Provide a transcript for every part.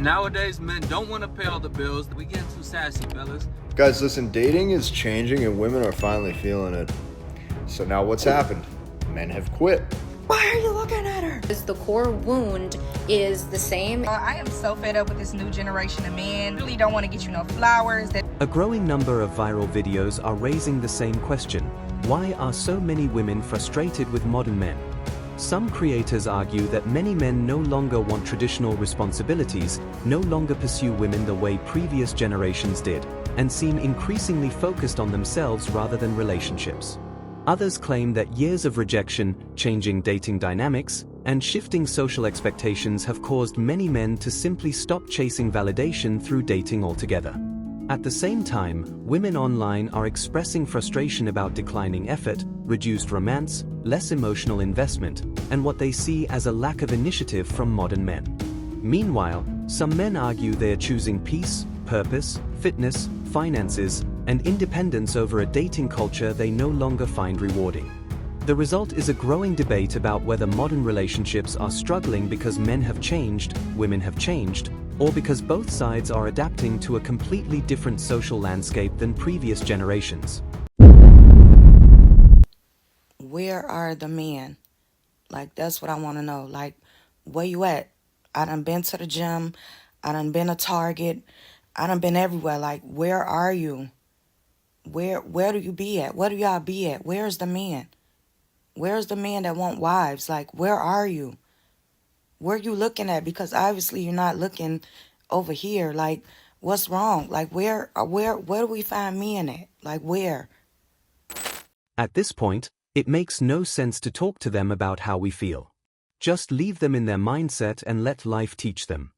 Nowadays, men don't want to pay all the bills. We getting too sassy, fellas. Guys, listen, dating is changing and women are finally feeling it. So now what's happened? Men have quit. Why are you looking at her? The core wound is the same. I am so fed up with this new generation of men. Really don't want to get you no flowers. A growing number of viral videos are raising the same question. Why are so many women frustrated with modern men? Some creators argue that many men no longer want traditional responsibilities, no longer pursue women the way previous generations did, and seem increasingly focused on themselves rather than relationships. Others claim that years of rejection, changing dating dynamics, and shifting social expectations have caused many men to simply stop chasing validation through dating altogether. At the same time, women online are expressing frustration about declining effort, reduced romance, less emotional investment, and what they see as a lack of initiative from modern men. Meanwhile, some men argue they are choosing peace, purpose, fitness, finances, and independence over a dating culture they no longer find rewarding. The result is a growing debate about whether modern relationships are struggling because men have changed, women have changed, or because both sides are adapting to a completely different social landscape than previous generations. Where are the men? Like, that's what I want to know. Like, where you at? I done been to the gym. I done been to Target. I done been everywhere. Like, where are you? Where do you be at? Where do y'all be at? Where's the men? Where's the men that want wives? Like, where are you? Where are you looking at? Because obviously you're not looking over here. Like, what's wrong? Like, where do we find men at? Like, where? At this point, it makes no sense to talk to them about how we feel. Just leave them in their mindset and let life teach them.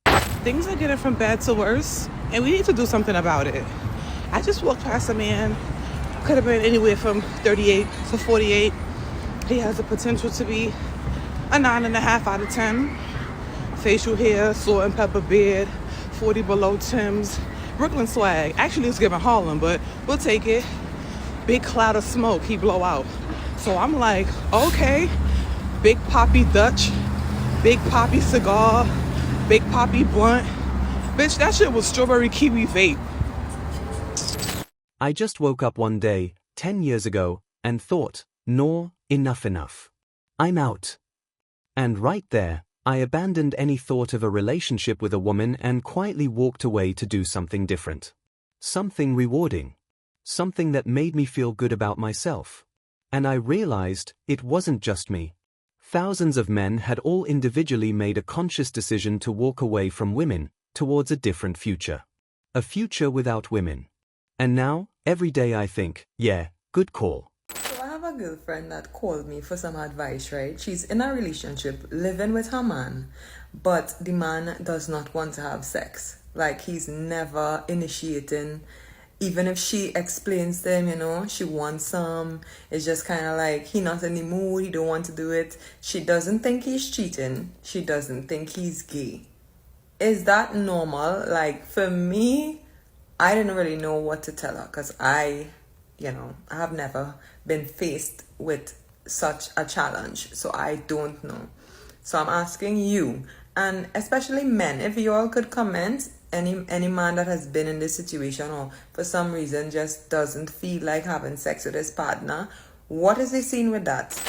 Things are getting from bad to worse, and we need to do something about it. I just walked past a man, could have been anywhere from 38 to 48. He has the potential to be a 9.5 out of 10. Facial hair, salt and pepper beard, 40 below Timbs, Brooklyn swag. Actually, it's giving Harlem, but we'll take it. Big cloud of smoke he blow out. So I'm like, okay, Big Poppy Dutch, Big Poppy cigar, Big Poppy blunt. Bitch, that shit was strawberry kiwi vape. I just woke up one day, 10 years ago, and thought, no, enough. I'm out. And right there, I abandoned any thought of a relationship with a woman and quietly walked away to do something different. Something rewarding. Something that made me feel good about myself. And I realized, it wasn't just me. Thousands of men had all individually made a conscious decision to walk away from women, towards a different future. A future without women. And now, every day I think, yeah, good call. So I have a girlfriend that called me for some advice, right? She's in a relationship, living with her man, but the man does not want to have sex. Like, he's never initiating. Even if she explains to him, you know, she wants some, it's just kind of like, he not in the mood, he don't want to do it. She doesn't think he's cheating. She doesn't think he's gay. Is that normal? Like, for me, I didn't really know what to tell her because I have never been faced with such a challenge. So I don't know. So I'm asking you, and especially men, if you all could comment, any man that has been in this situation or for some reason just doesn't feel like having sex with his partner, what is he seeing with that?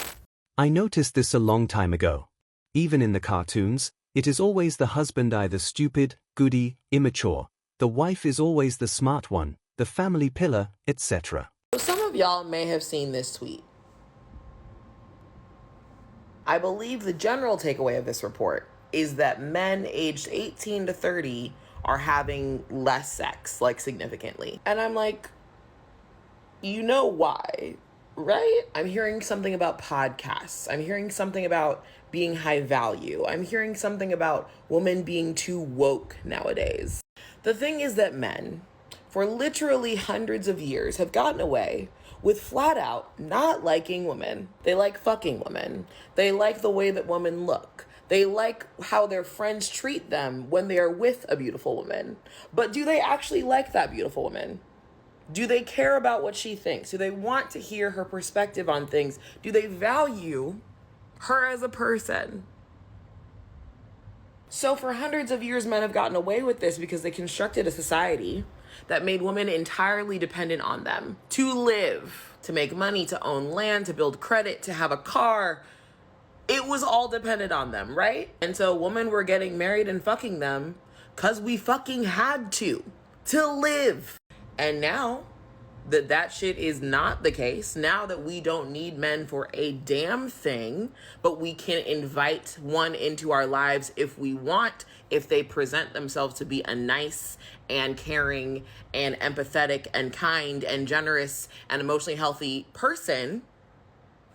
I noticed this a long time ago. Even in the cartoons, it is always the husband either stupid, goody, immature. The wife is always the smart one, the family pillar, etc. Some of y'all may have seen this tweet. I believe the general takeaway of this report is that men aged 18 to 30 are having less sex, like significantly. And I'm like, you know why, right? I'm hearing something about podcasts. I'm hearing something about being high value. I'm hearing something about women being too woke nowadays. The thing is that men, for literally hundreds of years, have gotten away with flat out not liking women. They like fucking women. They like the way that women look. They like how their friends treat them when they are with a beautiful woman. But do they actually like that beautiful woman? Do they care about what she thinks? Do they want to hear her perspective on things? Do they value her as a person? So for hundreds of years, men have gotten away with this because they constructed a society that made women entirely dependent on them to live, to make money, to own land, to build credit, to have a car. It was all dependent on them, right? And so women were getting married and fucking them because we fucking had to live. And now that shit is not the case, now that we don't need men for a damn thing, but we can invite one into our lives if we want, if they present themselves to be a nice and caring and empathetic and kind and generous and emotionally healthy person,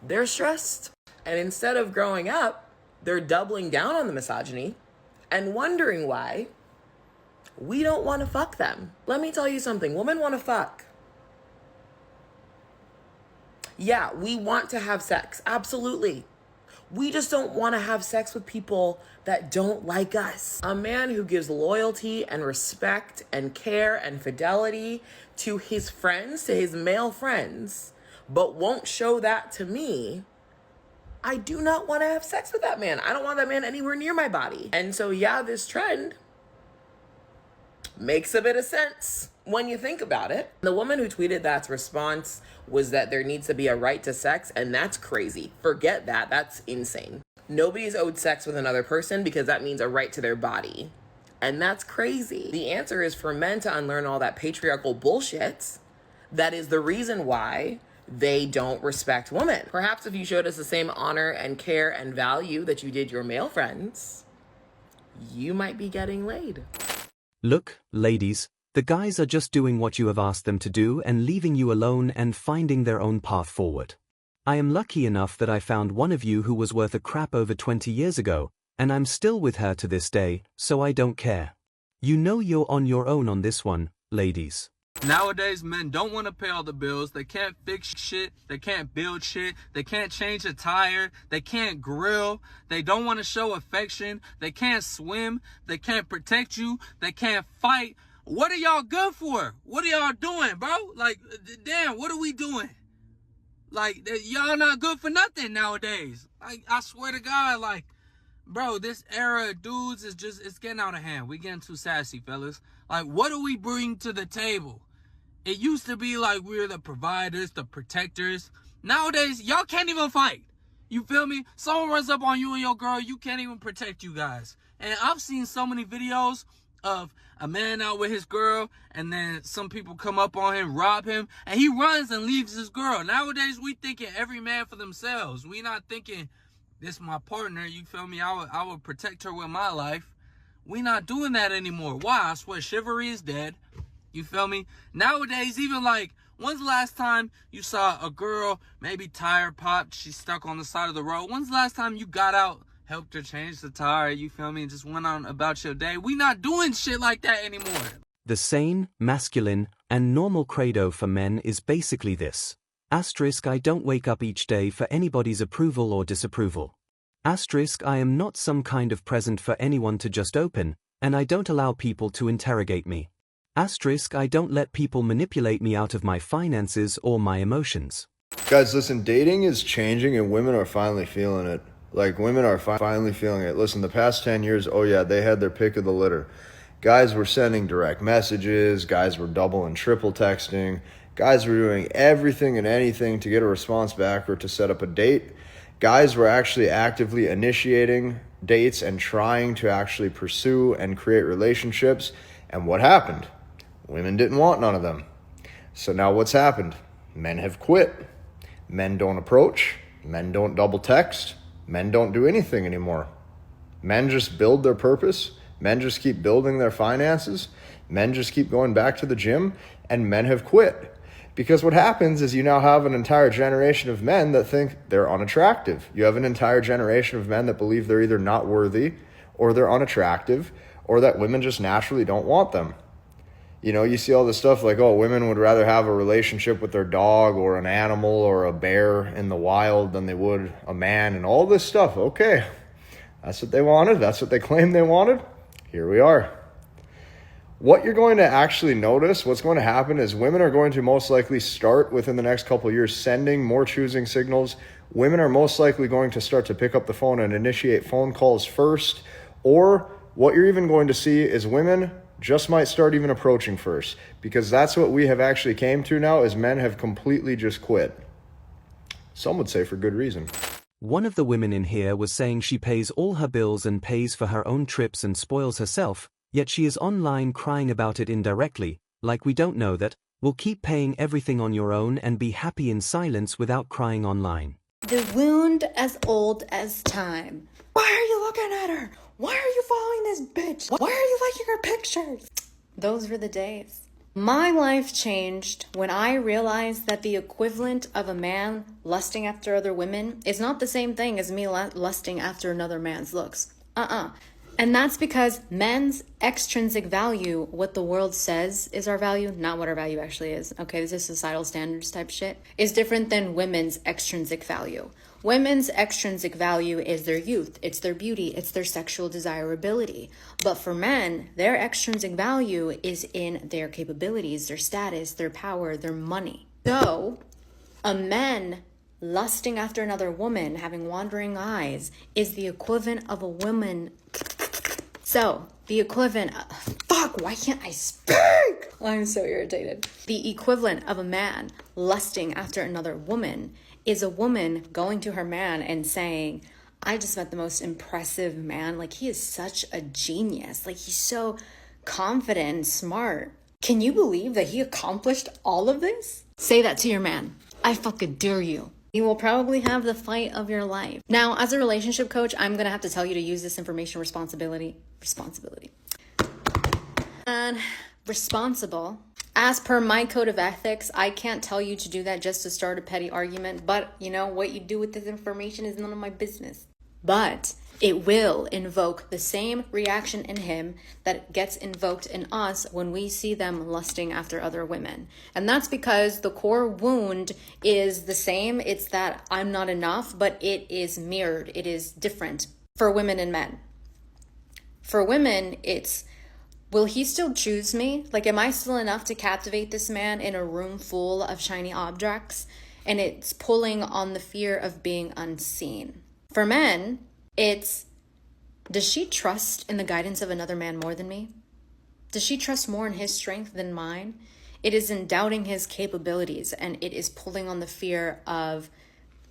they're stressed. And instead of growing up, they're doubling down on the misogyny and wondering why we don't want to fuck them. Let me tell you something. Women want to fuck. Yeah, we want to have sex. Absolutely. We just don't want to have sex with people that don't like us. A man who gives loyalty and respect and care and fidelity to his friends, to his male friends, but won't show that to me, I do not want to have sex with that man. I don't want that man anywhere near my body. And so, yeah, this trend makes a bit of sense when you think about it. The woman who tweeted that's response was that there needs to be a right to sex, and that's crazy. Forget that. That's insane. Nobody's owed sex with another person because that means a right to their body. And that's crazy. The answer is for men to unlearn all that patriarchal bullshit. That is the reason why they don't respect women. Perhaps if you showed us the same honor and care and value that you did your male friends, you might be getting laid. Look, ladies, the guys are just doing what you have asked them to do and leaving you alone and finding their own path forward. I am lucky enough that I found one of you who was worth a crap over 20 years ago, and I'm still with her to this day, so I don't care. You know you're on your own on this one, ladies. Nowadays, men don't want to pay all the bills. They can't fix shit. They can't build shit. They can't change a tire. They can't grill. They don't want to show affection. They can't swim. They can't protect you. They can't fight. What are y'all good for? What are y'all doing, bro? Like, damn, what are we doing? Like, y'all not good for nothing nowadays. Like, I swear to God, like, bro, this era of dudes is just, it's getting out of hand. We getting too sassy, fellas. Like, what do we bring to the table? It used to be like we're the providers, the protectors. Nowadays, y'all can't even fight. You feel me? Someone runs up on you and your girl, you can't even protect you guys. And I've seen so many videos of a man out with his girl, and then some people come up on him, rob him, and he runs and leaves his girl. Nowadays, we thinking every man for themselves. We not thinking, this is my partner, you feel me? I would protect her with my life. We not doing that anymore. Why? I swear, chivalry is dead. You feel me? Nowadays, even like, when's the last time you saw a girl, maybe tire popped, she's stuck on the side of the road? When's the last time you got out, helped her change the tire, you feel me, and just went on about your day? We not doing shit like that anymore. The sane, masculine, and normal credo for men is basically this. Asterisk, I don't wake up each day for anybody's approval or disapproval. Asterisk, I am not some kind of present for anyone to just open, and I don't allow people to interrogate me. Asterisk, I don't let people manipulate me out of my finances or my emotions. Guys, listen, dating is changing and women are finally feeling it. Like, women are finally feeling it. Listen, the past 10 years, oh yeah, they had their pick of the litter. Guys were sending direct messages, guys were double and triple texting, guys were doing everything and anything to get a response back or to set up a date. Guys were actually actively initiating dates and trying to actually pursue and create relationships. And what happened? Women didn't want none of them. So now what's happened? Men have quit. Men don't approach. Men don't double text. Men don't do anything anymore. Men just build their purpose. Men just keep building their finances. Men just keep going back to the gym. And men have quit. Because what happens is you now have an entire generation of men that think they're unattractive. You have an entire generation of men that believe they're either not worthy or they're unattractive or that women just naturally don't want them. You know, you see all this stuff like, oh, women would rather have a relationship with their dog or an animal or a bear in the wild than they would a man and all this stuff. Okay, that's what they wanted. That's what they claimed they wanted. Here we are. What you're going to actually notice, what's going to happen is women are going to most likely start within the next couple of years sending more choosing signals. Women are most likely going to start to pick up the phone and initiate phone calls first, or what you're even going to see is women just might start even approaching first, because that's what we have actually came to now, is men have completely just quit. Some would say for good reason. One of the women in here was saying she pays all her bills and pays for her own trips and spoils herself, yet she is online crying about it indirectly, like we don't know that. We'll keep paying everything on your own and be happy in silence without crying online. The wound as old as time. Why are you looking at her? Why are you following this bitch? Why are you liking her pictures? Those were the days. My life changed when I realized that the equivalent of a man lusting after other women is not the same thing as me lusting after another man's looks. And that's because men's extrinsic value, what the world says is our value, not what our value actually is. Okay, this is societal standards type shit, is different than women's extrinsic value. Women's extrinsic value is their youth, it's their beauty, it's their sexual desirability. But for men, their extrinsic value is in their capabilities, their status, their power, their money. So, a man lusting after another woman, having wandering eyes, is the equivalent of a woman. So, the equivalent of, fuck, why can't I speak? I'm so irritated. The equivalent of a man lusting after another woman is a woman going to her man and saying, I just met the most impressive man. Like, he is such a genius. Like, he's so confident and smart. Can you believe that he accomplished all of this? Say that to your man. I fucking dare you. You will probably have the fight of your life. Now, as a relationship coach, I'm going to have to tell you to use this information responsibility. And responsible. As per my code of ethics, I can't tell you to do that just to start a petty argument. But, you know, what you do with this information is none of my business. But it will invoke the same reaction in him that gets invoked in us when we see them lusting after other women. And that's because the core wound is the same. It's that I'm not enough, but it is mirrored. It is different for women and men. For women, it's, will he still choose me? Like, am I still enough to captivate this man in a room full of shiny objects? And it's pulling on the fear of being unseen. For men, it's, does she trust in the guidance of another man more than me? Does she trust more in his strength than mine? It is in doubting his capabilities, and it is pulling on the fear of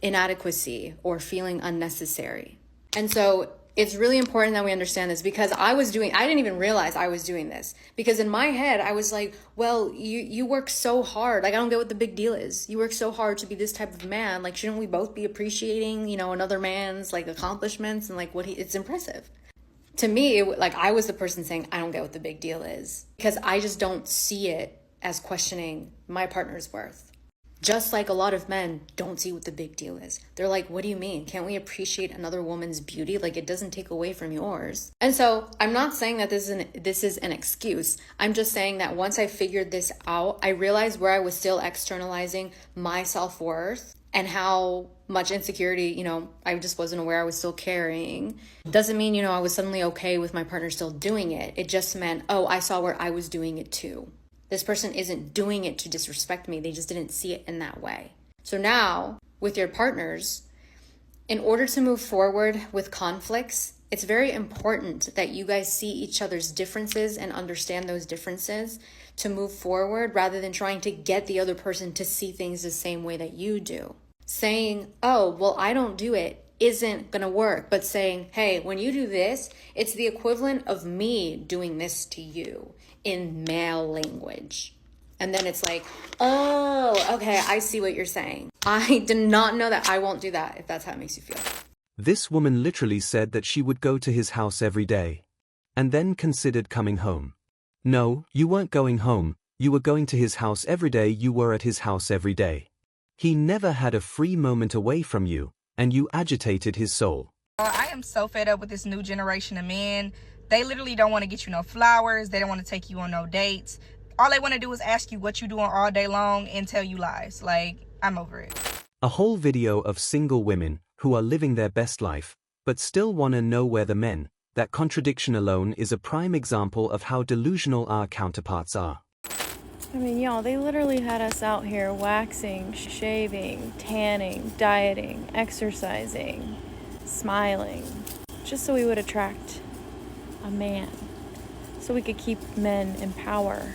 inadequacy or feeling unnecessary. And so it's really important that we understand this, because I didn't even realize I was doing this. Because in my head, I was like, well, you work so hard. Like, I don't get what the big deal is. You work so hard to be this type of man. Like, shouldn't we both be appreciating, another man's, like, accomplishments and, like, it's impressive. To me, I was the person saying, I don't get what the big deal is. Because I just don't see it as questioning my partner's worth. Just like a lot of men don't see what the big deal is. They're like, what do you mean? Can't we appreciate another woman's beauty? Like, it doesn't take away from yours. And so I'm not saying that this is an excuse. I'm just saying that once I figured this out, I realized where I was still externalizing my self-worth and how much insecurity, I just wasn't aware I was still carrying. Doesn't mean, I was suddenly okay with my partner still doing it. It just meant, I saw where I was doing it too. This person isn't doing it to disrespect me. They just didn't see it in that way. So now, with your partners, in order to move forward with conflicts, it's very important that you guys see each other's differences and understand those differences to move forward, rather than trying to get the other person to see things the same way that you do. Saying, I don't do it, isn't gonna work. But saying, hey, when you do this, it's the equivalent of me doing this to you in male language. And then it's like, okay, I see what you're saying. I did not know that. I won't do that if that's how it makes you feel. This woman literally said that she would go to his house every day, and then considered coming home. No, you weren't going home. You were going to his house every day. You were at his house every day. He never had a free moment away from you, and you agitated his soul. I am so fed up with this new generation of men. They literally don't want to get you no flowers. They don't want to take you on no dates. All they want to do is ask you what you're doing all day long and tell you lies. Like, I'm over it. A whole video of single women who are living their best life, but still want to know where the men. That contradiction alone is a prime example of how delusional our counterparts are. I mean, y'all, they literally had us out here waxing, shaving, tanning, dieting, exercising, smiling, just so we would attract a man, so we could keep men in power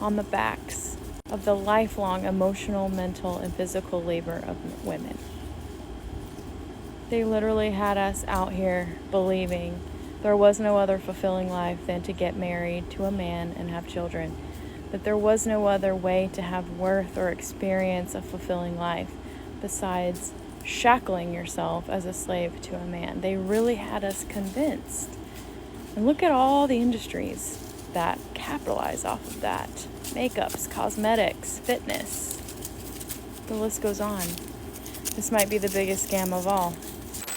on the backs of the lifelong emotional, mental, and physical labor of women. They literally had us out here believing there was no other fulfilling life than to get married to a man and have children, that there was no other way to have worth or experience a fulfilling life besides shackling yourself as a slave to a man. They really had us convinced. And look at all the industries that capitalize off of that. Makeups, cosmetics, fitness. The list goes on. This might be the biggest scam of all.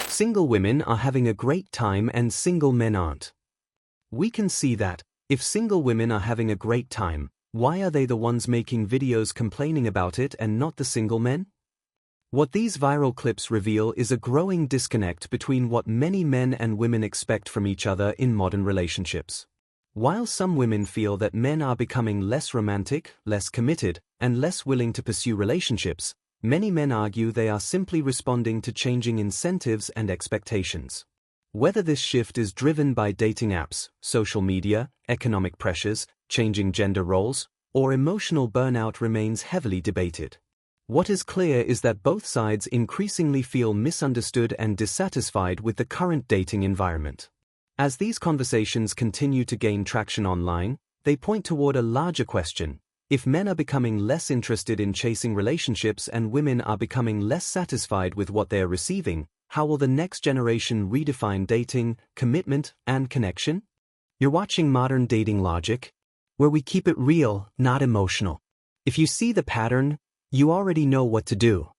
Single women are having a great time and single men aren't. We can see that, if single women are having a great time, why are they the ones making videos complaining about it and not the single men? What these viral clips reveal is a growing disconnect between what many men and women expect from each other in modern relationships. While some women feel that men are becoming less romantic, less committed, and less willing to pursue relationships, many men argue they are simply responding to changing incentives and expectations. Whether this shift is driven by dating apps, social media, economic pressures, changing gender roles, or emotional burnout remains heavily debated. What is clear is that both sides increasingly feel misunderstood and dissatisfied with the current dating environment. As these conversations continue to gain traction online, they point toward a larger question. If men are becoming less interested in chasing relationships and women are becoming less satisfied with what they are receiving, how will the next generation redefine dating, commitment, and connection? You're watching Modern Dating Logic, where we keep it real, not emotional. If you see the pattern, you already know what to do.